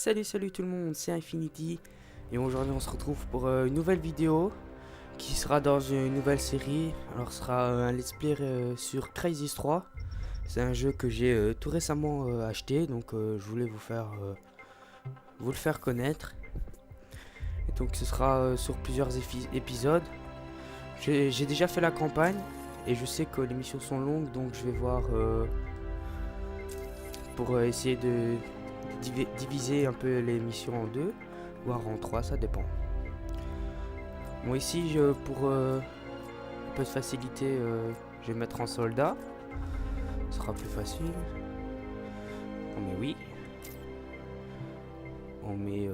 Salut tout le monde, c'est Infinity et aujourd'hui on se retrouve pour une nouvelle vidéo qui sera dans une nouvelle série. Alors ce sera un let's play sur Crysis 3. C'est un jeu que j'ai tout récemment acheté, donc je voulais vous le faire connaître. Et donc ce sera sur plusieurs épisodes. J'ai déjà fait la campagne et je sais que les missions sont longues, donc je vais voir pour essayer de diviser un peu les missions en deux, voire en trois, ça dépend. Bon, ici, pour un peu de facilité, je vais mettre en soldat. Ce sera plus facile. On met oui. On met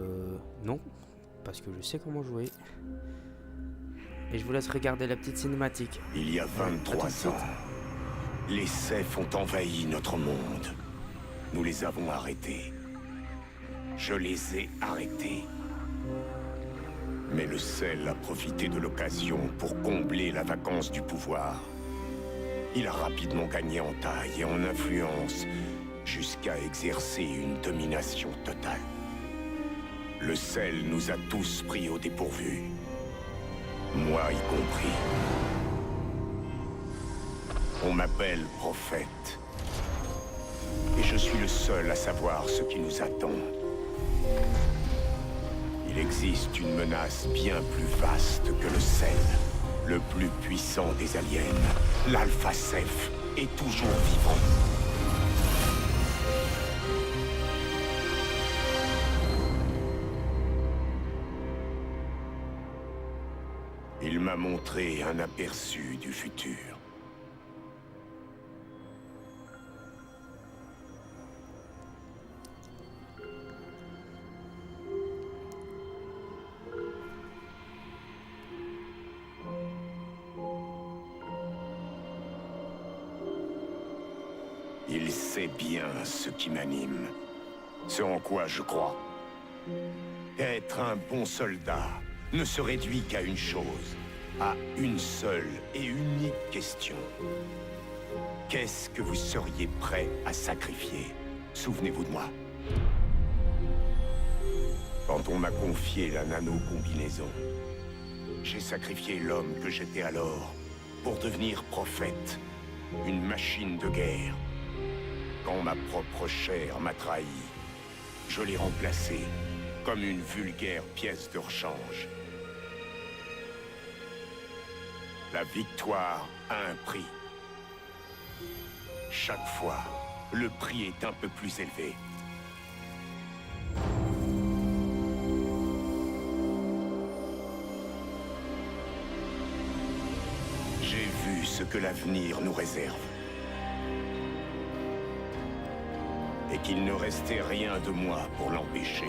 non, parce que je sais comment jouer. Et je vous laisse regarder la petite cinématique. Il y a 23 ans, les Seth ont envahi notre monde. Nous les avons arrêtés. Je les ai arrêtés. Mais le sel a profité de l'occasion pour combler la vacance du pouvoir. Il a rapidement gagné en taille et en influence, jusqu'à exercer une domination totale. Le sel nous a tous pris au dépourvu. Moi y compris. On m'appelle prophète. Et je suis le seul à savoir ce qui nous attend. Il existe une menace bien plus vaste que le sel. Le plus puissant des aliens, l'Alpha Ceph, est toujours vivant. Il m'a montré un aperçu du futur. Il sait bien ce qui m'anime, ce en quoi je crois. Être un bon soldat ne se réduit qu'à une chose, à une seule et unique question. Qu'est-ce que vous seriez prêt à sacrifier? Souvenez-vous de moi. Quand on m'a confié la nano-combinaison, j'ai sacrifié l'homme que j'étais alors pour devenir prophète, une machine de guerre. Quand ma propre chair m'a trahi, je l'ai remplacée comme une vulgaire pièce de rechange. La victoire a un prix. Chaque fois, le prix est un peu plus élevé. J'ai vu ce que l'avenir nous réserve. Et qu'il ne restait rien de moi pour l'empêcher.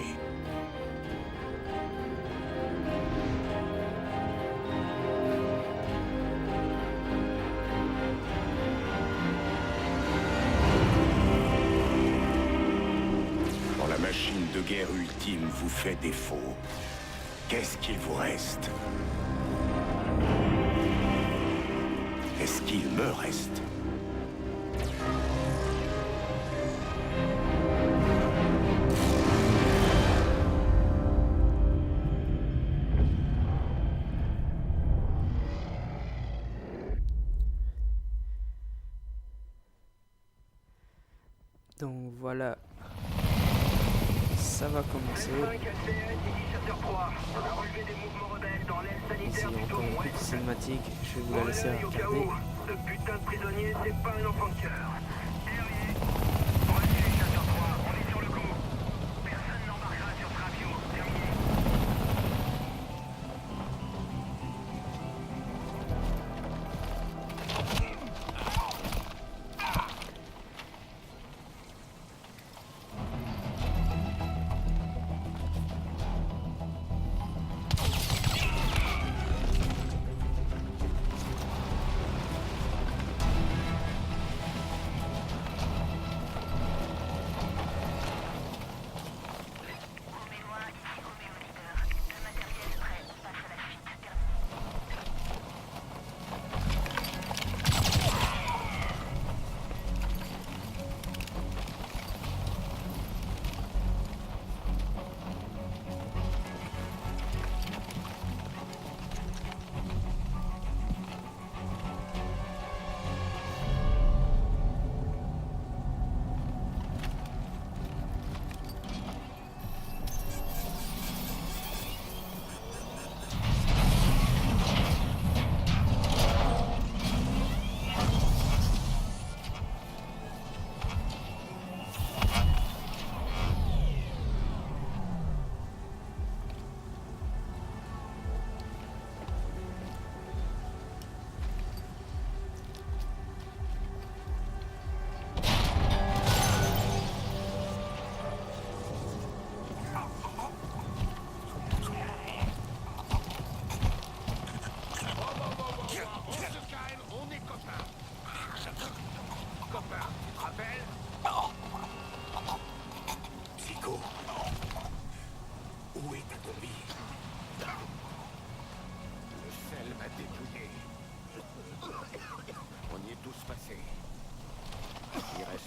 Quand la machine de guerre ultime vous fait défaut, qu'est-ce qu'il vous reste? Qu'est-ce qu'il me reste? Donc voilà, ça va commencer. Ici encore une petite cinématique, je vais vous la laisser regarder. Ce putain de prisonnier, c'est pas un enfant de cœur.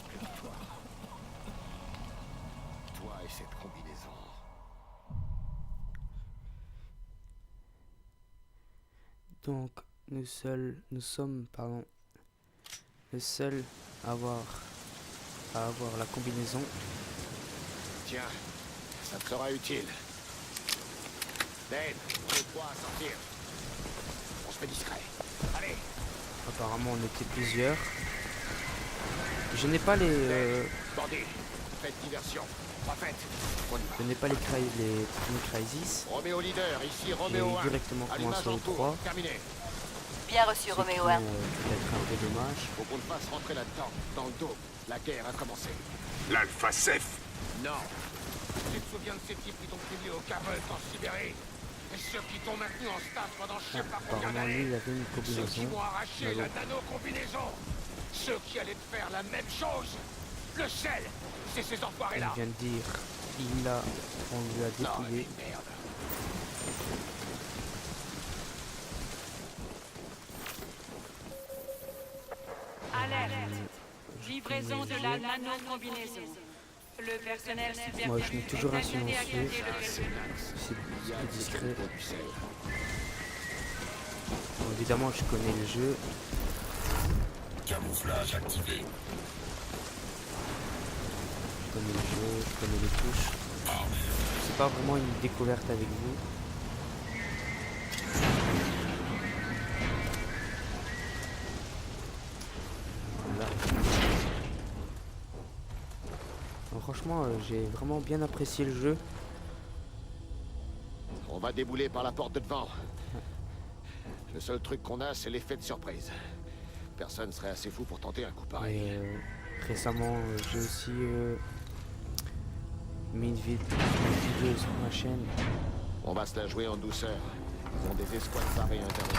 Expéditoire. Toi et cette combinaison. Donc, nous sommes, les seuls à avoir la combinaison. Tiens, ça te sera utile. Dane, aide-toi à sortir. On se fait discret. Allez. Apparemment, on était plusieurs. Je n'ai pas les... Bandit, faites diversion. Pas faites. On y va. Je n'ai pas les premiers Crysis. Roméo leader, ici J'ai Roméo 1. directement commencé au 3. Terminé. Bien reçu, Roméo 1. Peut-être un peu dommage. Faut qu'on le fasse rentrer là-dedans, dans le dos. La guerre a commencé. L'Alpha Ceph. Non. Tu te souviens de ces types qui t'ont publié au Cavolt en Sibérie? Et ceux qui t'ont maintenu en stage pendant je sais pas combien Apparemment, lui, il d'années? avait une Ceux qui combinaison. m'ont arraché la nano-combinaison. Ceux qui allaient te faire la même chose. Le sel, c'est ces Il enfoirés-là. vient de dire, on lui a Non, dépouillé. mais merde. Alerte. Livraison de la nano-combinaison. Le personnel supérieur Moi, je mets toujours un est amené à silencieux. garder le C'est plus discret. Pour du sel. Bon, évidemment, je connais le jeu. Camouflage activé. Je connais le jeu, je connais les touches. C'est pas vraiment une découverte avec vous. Voilà. Donc, franchement, j'ai vraiment bien apprécié le jeu. On va débouler par la porte de devant. Le seul truc qu'on a, c'est l'effet de surprise. Personne serait assez fou pour tenter un coup pareil. Et récemment, j'ai aussi mis une vidéo sur ma chaîne. On va se la jouer en douceur. Ils ont des escouades pareilles internes.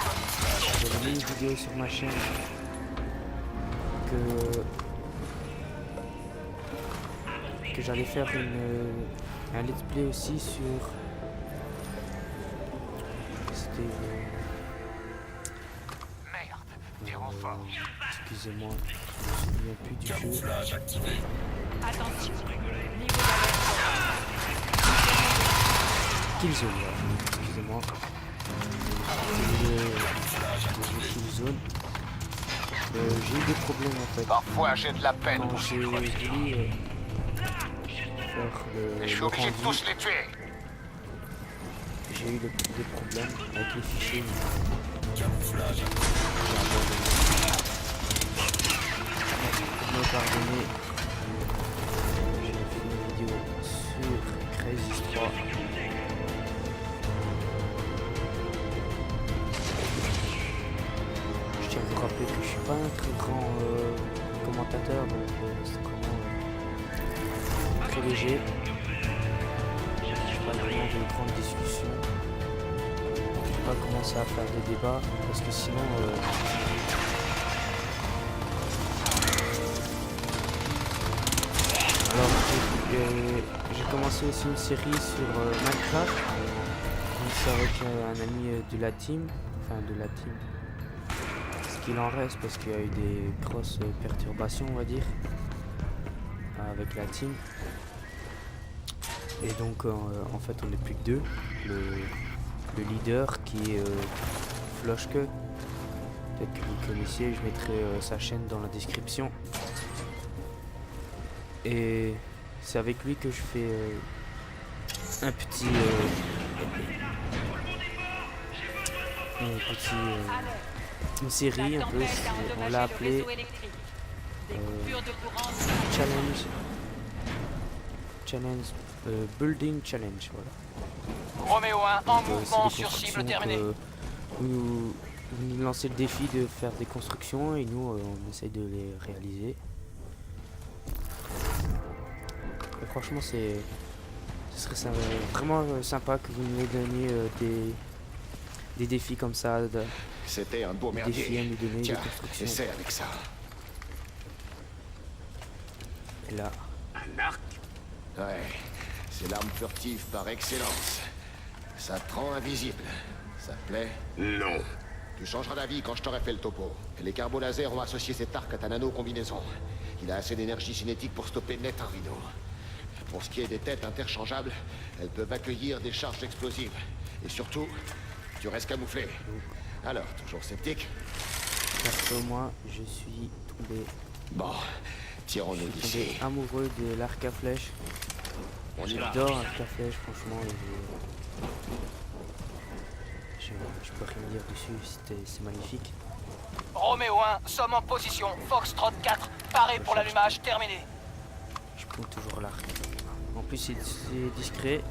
J'avais mis une vidéo sur ma chaîne que j'allais faire un let's play aussi sur... C'était... excusez-moi, je me souviens plus du jeu. Camouflage activé. Attention. Niveau d'alerte. Killzone, voilà. Excusez-moi. Le jeu Killzone. J'ai eu des problèmes en fait. Parfois, j'ai de la peine Quand pour j'ai ces voulu creviers. faire Et je suis le obligé de rendu, tous les tuer. j'ai eu des problèmes avec les fichiers. Camouflage activé. J'ai abandonné. Pour me pardonner, j'ai fait une vidéo sur Crysis 3. Je tiens à vous rappeler que je suis pas un très grand commentateur, donc c'est vraiment très léger. Je suis pas vraiment de grandes discussions. Je vais pas commencer à faire des débats parce que sinon alors j'ai commencé aussi une série sur Minecraft. Donc c'est avec un ami de la team, ce qu'il en reste parce qu'il y a eu des grosses perturbations on va dire avec la team. Et donc en fait on n'est plus que deux. Le leader qui est Floschke, peut-être que vous connaissiez, je mettrai sa chaîne dans la description. Et c'est avec lui que je fais une série un peu, on l'a appelé Challenge Building Challenge, voilà. Roméo 1 en Donc, mouvement c'est des sur cible constructions terminée. que vous nous lancez le défi de faire des constructions et nous on essaye de les réaliser. Et franchement ce serait vraiment sympa que vous nous donniez des défis comme ça, C'était un beau des défis à merdier. nous donner, Tiens, des constructions. essaie avec ça. Et là, Un arc. Ouais, c'est l'arme furtive par excellence. Ça te rend invisible. Ça te plaît? Non. Tu changeras d'avis quand je t'aurai fait le topo. Les carbolasers ont associé cet arc à ta nano-combinaison. Il a assez d'énergie cinétique pour stopper net un Rhino. Pour ce qui est des têtes interchangeables, elles peuvent accueillir des charges explosives. Et surtout, tu restes camouflé. Alors, toujours sceptique? Perso, moi, je suis tombé Bon, tirons-nous d'ici. amoureux de l'arc à flèche. On y va. J'adore l'arc à flèche, franchement. Je peux rien dire dessus, c'est magnifique. Roméo 1, sommes en position. Foxtrot 4, paré pour l'allumage, terminé. Je prends toujours l'arc. En plus, c'est discret.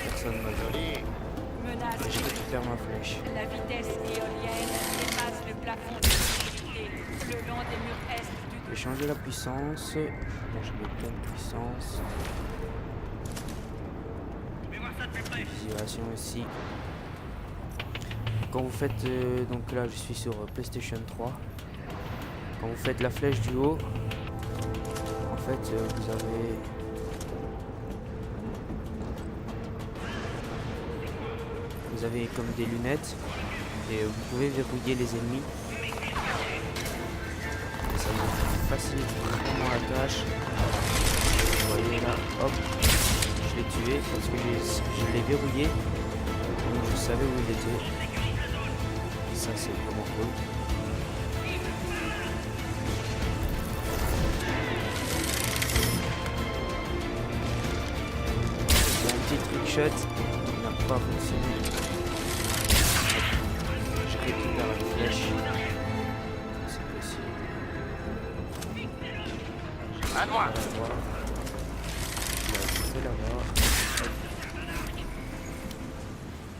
Personne m'a vu. Menace. J'ai récupéré ma flèche. La vitesse éolienne dépasse le plafond de sécurité le long des murs est Je vais du changer la puissance. Bon, je mets plein de puissance. Visualisation aussi. Quand vous faites, donc là je suis sur PlayStation 3. Quand vous faites la flèche du haut, en fait vous avez comme des lunettes et vous pouvez verrouiller les ennemis. Et ça vous facilite vraiment la tâche. Vous voyez là, hop, je l'ai tué parce que je l'ai verrouillé. Donc je savais où il était. Et ça c'est vraiment cool. C'est un petit trickshot qui n'a pas fonctionné. Je récupère la flèche. C'est possible. À moi.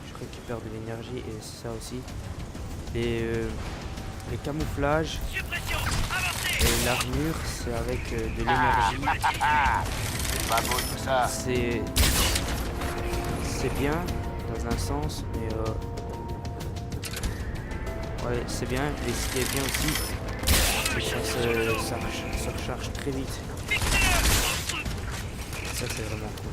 Je récupère de l'énergie et ça aussi. Les camouflages et l'armure, c'est avec de l'énergie. C'est pas beau tout ça. C'est bien dans un sens, mais ouais, c'est bien. Mais ce qui est bien aussi, c'est que ça recharge très vite. Ça c'est vraiment cool.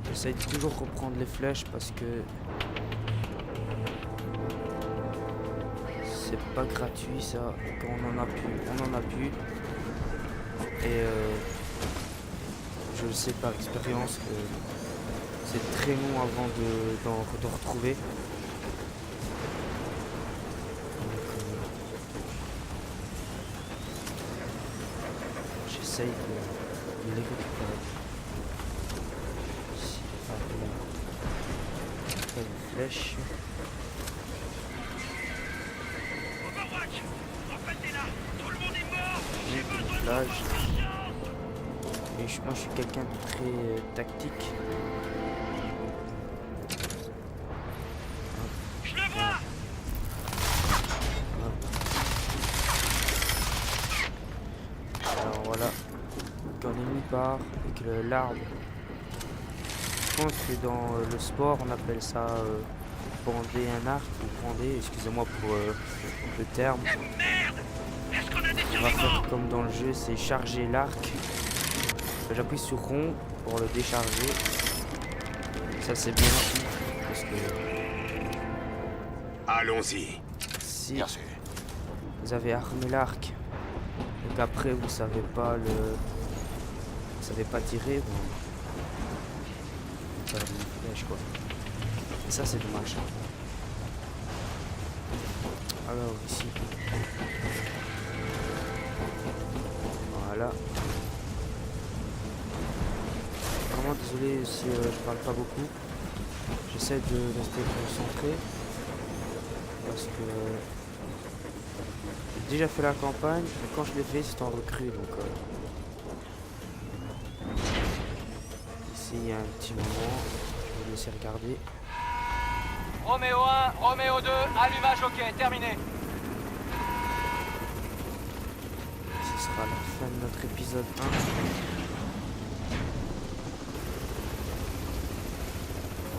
J'essaie de toujours reprendre les flèches parce que c'est pas gratuit ça. Quand on en a plus, on en a plus. Et je le sais par expérience que c'est très long avant d'en retrouver. J'essaye de les récupérer. Ici, une flèche. Une plage. Et moi je suis quelqu'un de très tactique. Je le vois. Alors voilà, quand l'ennemi part et que l'arbre, je pense que dans le sport on appelle ça bander un arc ou bander, excusez-moi pour le terme. Est-ce qu'on a des On va survivants? faire comme dans le jeu, c'est charger l'arc. J'appuie sur rond pour le décharger. Ça c'est bien parce que Allons-y. si Bien sûr. vous avez armé l'arc et qu'après vous savez pas tirer, bon, vous perdez une flèche quoi. Et ça c'est dommage. Alors ici. Voilà. Vraiment désolé si je parle pas beaucoup. J'essaie de rester concentré. Parce que j'ai déjà fait la campagne, mais quand je l'ai fait c'était en recrue donc ici il y a un petit moment, je vais vous laisser regarder. Roméo 1, Roméo 2, allumage ok, terminé. Ce sera la fin de notre épisode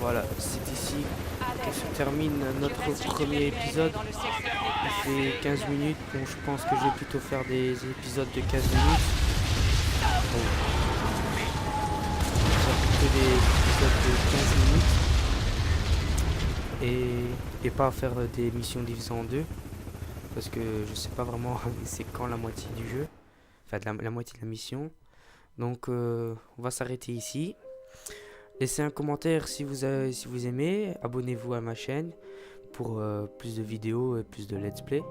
1. voilà, c'est ici qu'on Alerte. se termine Je notre reste premier réveillé épisode. dans le secteur Il des fait 15 minutes, donc je pense que je vais plutôt faire des épisodes de 15 minutes. Bon. Faire plutôt des épisodes de 15 minutes. Et pas faire des missions divisées en deux. Parce que je sais pas vraiment c'est quand la moitié du jeu. Enfin la moitié de la mission. Donc on va s'arrêter ici. Laissez un commentaire si vous aimez. Abonnez-vous à ma chaîne pour plus de vidéos et plus de let's play.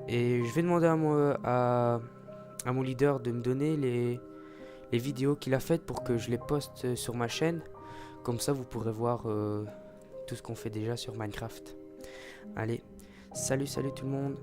Et je vais demander à mon leader de me donner les vidéos qu'il a faites pour que je les poste sur ma chaîne. Comme ça vous pourrez voir tout ce qu'on fait déjà sur Minecraft. Allez, salut tout le monde.